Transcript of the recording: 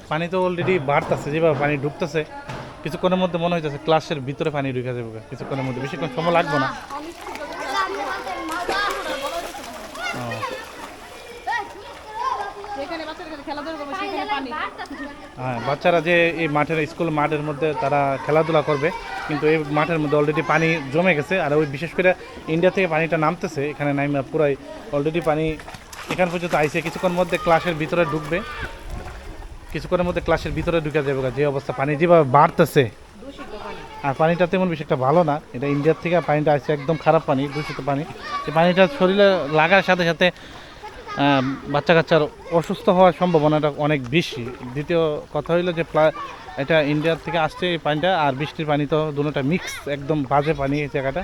পানি তো অলরেডি বাড়তেছে, যেভাবে পানি ঢুকতেছে কিছুক্ষণের মধ্যে মনে হইতেছে ক্লাসের ভিতরে পানি ঢুকে যাবে কিছুক্ষণের মধ্যে, বেশিক্ষণ সময় লাগবে না। হ্যাঁ, বাচ্চারা যে এই মাঠের স্কুল মাঠের মধ্যে তারা খেলাধুলা করবে, কিন্তু এই মাঠের মধ্যে অলরেডি পানি জমে গেছে। আর ওই বিশেষ করে ইন্ডিয়া থেকে পানিটা নামতেছে এখানে, নামে পুরাই অলরেডি পানি এখান পর্যন্ত আইসে। কিছুক্ষণের মধ্যে ক্লাসের ভিতরে ঢুকবে, কিছুক্ষণের মধ্যে ক্লাসের ভিতরে ঢুকে যাবে। যে অবস্থা পানি যেভাবে বাড়তেছে, আর পানিটা তেমন বেশি একটা ভালো না। এটা ইন্ডিয়ার থেকে পানিটা আসছে একদম খারাপ পানি, দূষিত পানি। এই পানিটা শরীরে লাগার সাথে সাথে বাচ্চা কাচ্চার অসুস্থ হওয়ার সম্ভাবনাটা অনেক বেশি। দ্বিতীয় কথা হইলো যে এটা ইন্ডিয়ার থেকে আসছে এই পানিটা, আর বৃষ্টির পানি তো দুটোটা মিক্স, একদম বাজে পানি এই জায়গাটা।